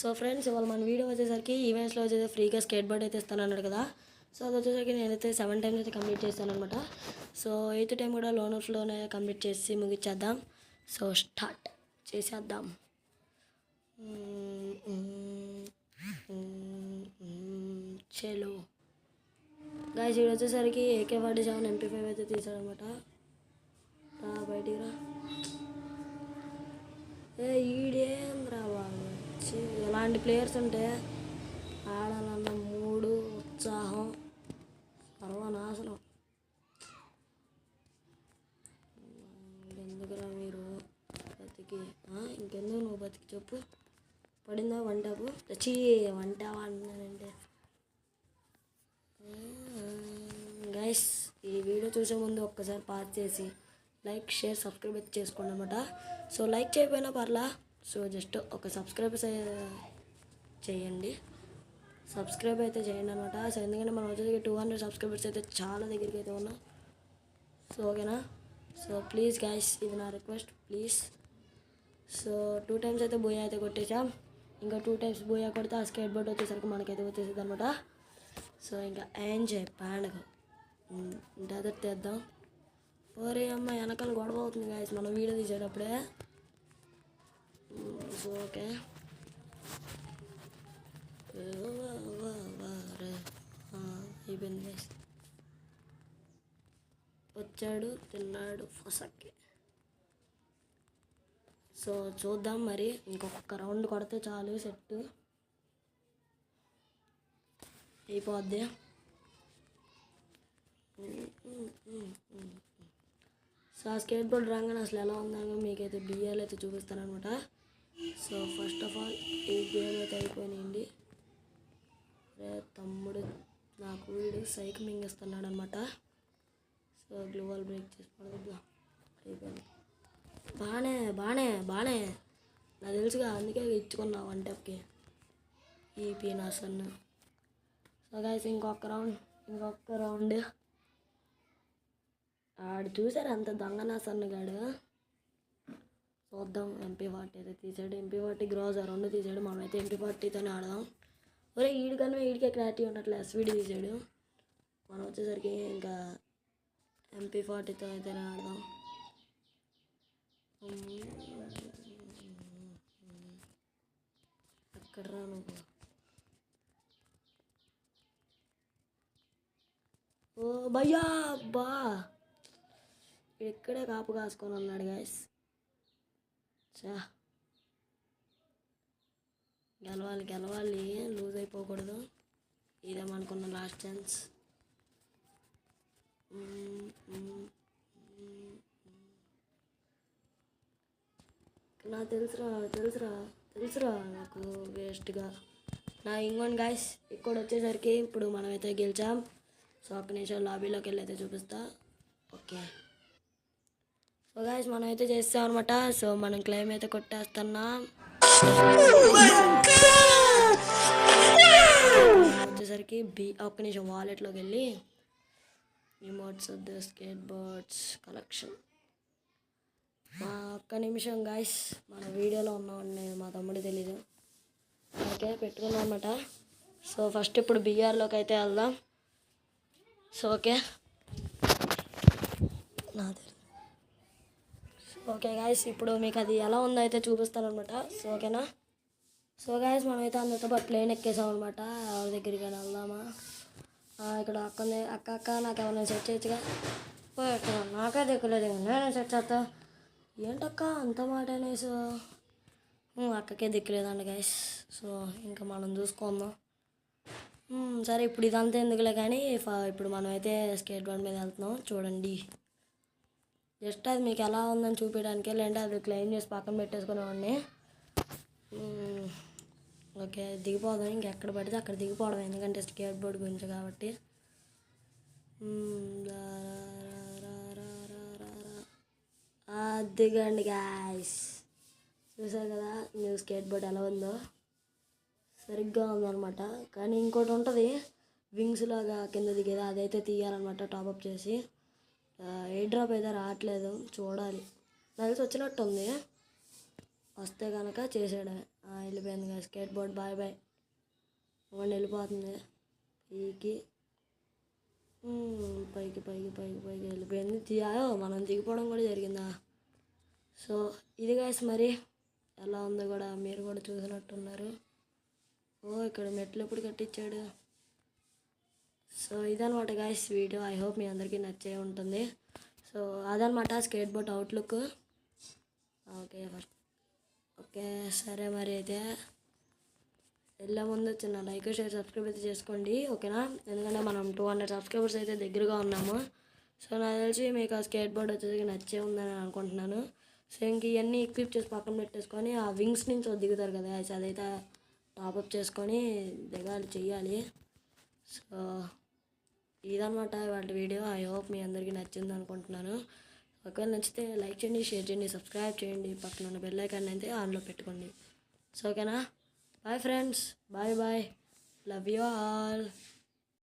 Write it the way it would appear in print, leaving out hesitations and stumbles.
So friends ఇవాళ మన video వచ్చేసరికి ఈవెంట్స్లో వచ్చేసి ఫ్రీగా స్కేట్ బోర్డ్ అయితే ఇస్తాను అన్నాడు కదా. సో అది వచ్చేసరికి నేనైతే 7 టైమ్స్ అయితే కంప్లీట్ చేస్తాను అనమాట. సో 8th టైం కూడా లోనే కంప్లీట్ చేసి ముగిచ్చేద్దాం. సో స్టార్ట్ చేసేద్దాం. చలో గాయ్స్, ఇది వచ్చేసరికి AK-47 MP5 అయితే తీసాడనమాట. బయటికి రా. ఈడేం రావాలి. ఇలాంటి ప్లేయర్స్ ఉంటే ఆడాలన్న మూడు ఉత్సాహం సర్వనాశనం. ఎందుకురా మీరు బతికి ఇంకెందుకు నువ్వు బతికి చెప్పు. పడిందా వంటాపు వంటావా అంటున్నానంటే. గైస్, ఈ వీడియో చూసే ముందు ఒక్కసారి పాస్ చేసి లైక్ షేర్ సబ్స్క్రైబ్ అయితే చేసుకోండి అనమాట. సో లైక్ చేయకపోయినా పర్లా, సో జస్ట్ ఒక సబ్స్క్రైబ్ చేయండి. సబ్స్క్రైబ్ అయితే చేయండి అనమాట. సో ఎందుకంటే మనం వచ్చేసి 200 సబ్స్క్రైబర్స్ అయితే చాలా దగ్గరికి అయితే ఉన్నాం. సో ఓకేనా. సో ప్లీజ్ గైస్, ఇది నా రిక్వెస్ట్ ప్లీజ్. సో 2 టైమ్స్ అయితే బోయా అయితే కొట్టేసాం. ఇంకా 2 టైమ్స్ బోయా కొడితే ఆ స్కేట్ బోర్డ్ వచ్చేసరికి మనకైతే వచ్చేసింది అనమాట. సో ఇంకా ఎంజాయ్ పండుగ ఇంటి తెద్దాం. ఓరే అమ్మ, వెనకాల గొడవ అవుతుంది గాయస్ మనం వీడియో తీసేటప్పుడే. సో ఓకే, అయిపోయింది గాయస్. వచ్చాడు, తిన్నాడు ఫసక్కి. సో చూద్దాం మరి, ఇంకొక రౌండ్ కొడితే చాలు, సెట్ అయిపోద్ది. సో ఆ స్కేట్ బోర్డ్ రాగానే అసలు ఎలా ఉందని మీకైతే బియ్యాలు అయితే చూపిస్తానమాట. సో ఫస్ట్ ఆఫ్ ఆల్ ఈ గేమ్ అయితే అయిపోయినాయండి. రే తమ్ముడు, నాకు వీడు సైకిల్ మింగేస్తున్నాడు అనమాట. సో గ్లోవల్ బ్రేక్ చేసి పడదు. అయిపోయింది. బాగానే నాకు తెలుసుగా, అందుకే ఇచ్చుకున్నా 1 టైప్కి ఈ పీనాసన్. సో గైస్, ఇంకొక రౌండ్. ఆడు చూసారు అంత దొంగనాసన్న గాడు. చూద్దాం. MP40 అయితే తీసాడు, MP40 గ్రోజర్ 2 తీసాడు. మనమైతే MP40తోనే ఆడదాం. ఒరే వీడికే క్లారిటీ ఉన్నట్లు SVD తీసాడు. మనం వచ్చేసరికి ఇంకా MP40తో అయితే ఆడదాం. ఎక్కడ రా నువ్వు? ఓ భయ్యా బా, ఇక్కడే కాపు కాసుకొని ఉన్నాడు గాయస్. గెలవాలి, లూజ్ అయిపోకూడదు. ఇదేమనుకున్న లాస్ట్ ఛాన్స్. నాకు తెలుసురా నాకు వేస్ట్గా నా ఇంకోండి గాయస్. ఇక్కడ వచ్చేసరికి ఇప్పుడు మనమైతే గెలిచాం. సో ఒక్క నిమిషం లాబీలోకి వెళ్ళి అయితే చూపిస్తా. ఓకే, సో గాయస్ మనం అయితే చేస్తాం అనమాట. సో మనం క్లైమ్ అయితే కొట్టేస్తున్నాం. వచ్చేసరికి ఒక్క నిమిషం వాలెట్లోకి వెళ్ళి remotes of the skateboards collection. ఒక్క నిమిషం గాయస్, మన వీడియోలో ఉన్నామండి, మా తమ్ముడు తెలీదు. ఓకే, పెట్టుకున్నాం అనమాట. సో ఫస్ట్ ఇప్పుడు BRలోకి అయితే వెళ్దాం. సో ఓకే, ఓకే గాయస్, ఇప్పుడు మీకు అది ఎలా ఉందో అయితే చూపిస్తాను అనమాట. సో ఓకేనా. సో గాయస్, మనమైతే అందరితో పాటు ప్లేన్ ఎక్కేసాం అనమాట. ఎవరి దగ్గరికి వెళ్దామా? ఇక్కడ అక్క నాకు ఎవరైనా సెట్ చేయొచ్చుగా. నాకే దిక్కులేదు, నేను సెట్ చేస్తా. ఏంటక్క అంత మాట అనేసి. అక్కకే దిక్కులేదండి గాయస్. సో ఇంకా మనం చూసుకుందాం. సరే, ఇప్పుడు ఇదంతా ఎందుకులే కానీ ఇప్పుడు మనమైతే స్కేట్ బోర్డ్ మీద వెళ్తున్నాం. చూడండి, జస్ట్ అది మీకు ఎలా ఉందని చూపించడానికి. లేదంటే అది క్లెయిమ్ చేసి పక్కన పెట్టేసుకునేవాడిని. ఓకే, దిగిపోదాం. ఇంకెక్కడ పడితే అక్కడ దిగిపోవడం, ఎందుకంటే స్కేట్ బోర్డ్ గురించి కాబట్టి. దిగండి గాయస్. చూసారు కదా న్యూ స్కేట్ బోర్డ్ ఎలా ఉందో, సరిగ్గా ఉందన్నమాట. కానీ ఇంకోటి ఉంటుంది వింగ్స్ లాగా కింద దిగేది, అదైతే తీయాలన్నమాట టాప్అప్ చేసి. ఎయిర్ డ్రాప్ అయితే రావట్లేదు, చూడాలి. నాకు వచ్చినట్టు ఉంది, వస్తే కనుక చేసాడు. వెళ్ళిపోయింది కదా స్కేట్ బోర్డ్. Bye bye. ఇవ్వండి వెళ్ళిపోతుంది పైకి. పైకి పైకి పైకి పైకి వెళ్ళిపోయింది. తీయాలో మనం దిగిపోవడం కూడా జరిగిందా. సో ఇది గాయస్ మరి ఎలా ఉందో కూడా మీరు కూడా చూసినట్టున్నారు. ఇక్కడ మెట్లు ఎప్పుడు కట్టించాడు. సో ఇదనమాట గాయస్ వీడియో. ఐ హోప్ మీ అందరికీ నచ్చే ఉంటుంది. సో అదనమాట స్కేట్ బోర్డ్ అవుట్లుక్. ఓకే సరే మరి అయితే వెళ్ళే ముందు చిన్న లైక్ షేర్ సబ్స్క్రైబ్ అయితే చేసుకోండి ఓకేనా. ఎందుకంటే మనం 200 సబ్స్క్రైబర్స్ అయితే దగ్గరగా ఉన్నాము. సో నాకు తెలిసి మీకు ఆ స్కేట్ బోర్డ్ వచ్చేసి నచ్చే ఉందని అనుకుంటున్నాను. సో ఇంక ఇవన్నీ ఎక్విప్ చేసి పక్కన పెట్టేసుకొని ఆ వింగ్స్ నుంచి దిగుతారు కదా అదైతే టాపప్ చేసుకొని దిగాలి చెయ్యాలి. సో ఇదనమాట వాళ్ళ వీడియో. ఐ హోప్ మీ అందరికీ నచ్చింది అనుకుంటున్నాను. ఒకవేళ నచ్చితే లైక్ చేయండి, షేర్ చేయండి, సబ్స్క్రైబ్ చేయండి, పక్కన ఉన్న బెల్ ఐకాన్ అయితే ఆన్లో పెట్టుకోండి. సో ఓకేనా. Bye friends. Bye bye. Love you all.